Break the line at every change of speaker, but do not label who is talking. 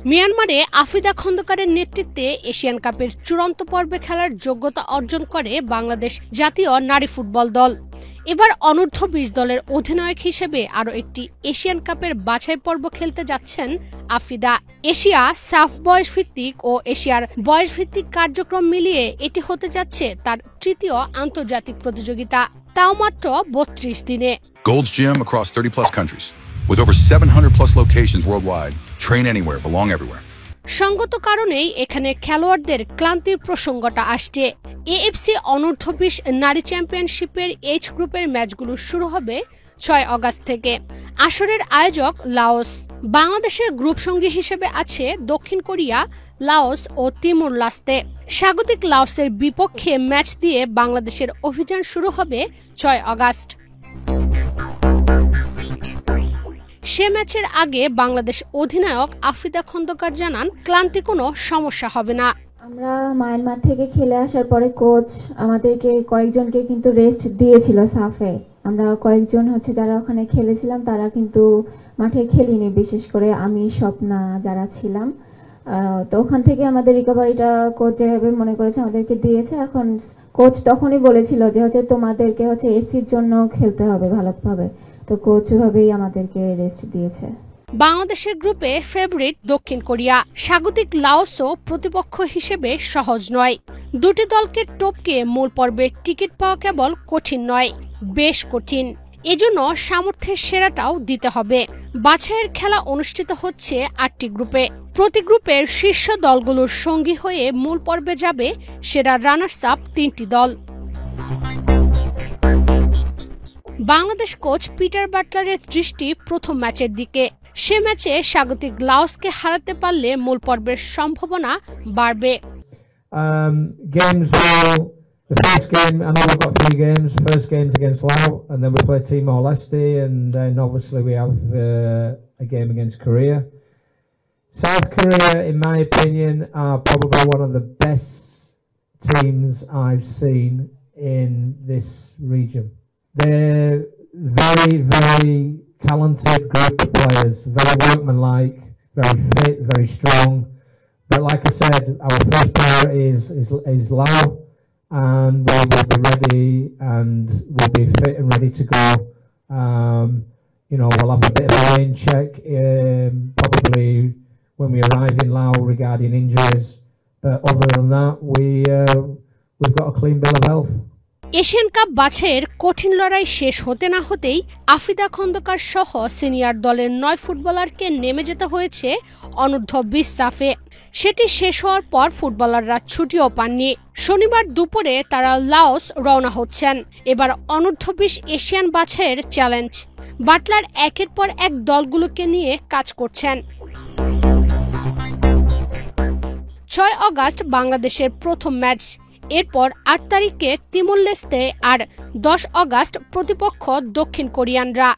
মিয়ানমারে আফিদা খন্দকারের নেতৃত্বে এশিয়ান কাপের চূড়ান্ত পর্বে খেলার যোগ্যতা অর্জন করে বাংলাদেশ জাতীয় নারী ফুটবল দল। এবার অনূর্ধ্ব 20 দলের অধিনায়ক হিসেবে আরও একটি এশিয়ান কাপের বাছাই পর্ব খেলতে যাচ্ছেন আফিদা। এশিয়া সাফ বয়সভিত্তিক ও এশিয়ার বয়সভিত্তিক কার্যক্রম মিলিয়ে এটি হতে যাচ্ছে তার তৃতীয় আন্তর্জাতিক প্রতিযোগিতা, তাও মাত্র 32 দিনে।
Gold's Gym across 30+ countries. With over 700+ locations worldwide, train anywhere, belong everywhere.
সঙ্গত কারণেই এখানে খেলোয়াড়দের ক্লান্তির প্রসঙ্গটা আসছে। এএফসি অনূর্ধ্ব 20 নারী চ্যাম্পিয়নশিপের এইচ গ্রুপের ম্যাচগুলো শুরু হবে 6 আগস্ট থেকে। আসরের আয়োজক লাওস। বাংলাদেশের গ্রুপ সঙ্গী হিসেবে আছে দক্ষিণ কোরিয়া, লাওস ও তিমুর লাস্তে। স্বাগতিক লাওসের বিপক্ষে ম্যাচ দিয়ে বাংলাদেশের অভিযান শুরু হবে 6 আগস্ট। সে ম্যাচের আগে বাংলাদেশ অধিনায়ক আফিদা খন্দকার জানান, ক্লান্তি কোনো সমস্যা হবে না।
আমরা মায়ানমার থেকে খেলে আসার পরে কোচ আমাদেরকে কয়েকজনকে কিন্তু রেস্ট দিয়েছিল সাফে। আমরা কয়েকজন যারা ওখানে খেলেছিলাম তারা কিন্তু মাঠে খেলিনি, বিশেষ করে আমি, স্বপ্না যারা ছিলাম। তো ওখান থেকে আমাদের রিকভারিটা কোচ যেভাবে মনে করেছে আমাদেরকে দিয়েছে। এখন কোচ তখনই বলেছিল যে তোমাদেরকে এফসির জন্য খেলতে হবে ভালোভাবে, তো কোচ ওভাবেই আমাদেরকে রেস্ট দিয়েছে।
বাংলাদেশের গ্রুপে ফেভারিট দক্ষিণ কোরিয়া, স্বাগতিক লাওসও প্রতিপক্ষ হিসেবে সহজ নয়। দুটি দলকে টপকে মূল পর্বে টিকিট পাওয়া কেবল কঠিন নয়, বেশ কঠিন। এজন্য সামর্থ্যের সেরাটাও দিতে হবে। বাছাইয়ের খেলা অনুষ্ঠিত হচ্ছে 8টি গ্রুপে। প্রতি গ্রুপের শীর্ষ দলগুলোর সঙ্গী হয়ে মূল পর্বে যাবে সেরা রানার্স আপ 3টি দল। বাংলাদেশ কোচ পিটার বাটলারের দৃষ্টি প্রথম ম্যাচের দিকে। সে ম্যাচে স্বাগতিক লাওসকে হারাতে পারলে মূল পর্বের সম্ভাবনা বাড়বে।
The first game, I know we've got 3 games. The first game's against Laos, and then we play Timor-Leste, and then obviously we have a game against Korea. South Korea, in my opinion, are probably one of the best teams I've seen in this region. They're very, very talented group of players, very workmanlike, very fit, very strong. But like I said, our first priority is Laos. And we will be ready and we'll be fit and ready to go. We'll have a bit of a rain check probably when we arrive in Laos regarding injuries. But other than that, we've got a clean bill of health.
Asian cup বাছাইয়ের কঠিন লড়াই শেষ হতে না হতেই আফিদা খন্দকার সহ senior দলের 9 ফুটবলারকে নেমে যেতে হয়েছে অনূর্ধ্ব 20 সাফে। সেটি শেষ হওয়ার পর ফুটবলাররা ছুটিও পাননি। শনিবার দুপুরে তারা লাওস রওনা হচ্ছেন। এবার অনূর্ধ্ব 20 এশিয়ান বাছাইয়ের চ্যালেঞ্জ। বাটলার একের পর এক দলগুলোকে নিয়ে কাজ করছেন। 6 আগস্ট বাংলাদেশের প্রথম ম্যাচ। এরপর 8 তারিখে তিমুর লেস্তে আর 10 আগস্ট প্রতিপক্ষ দক্ষিণ কোরিয়ানরা।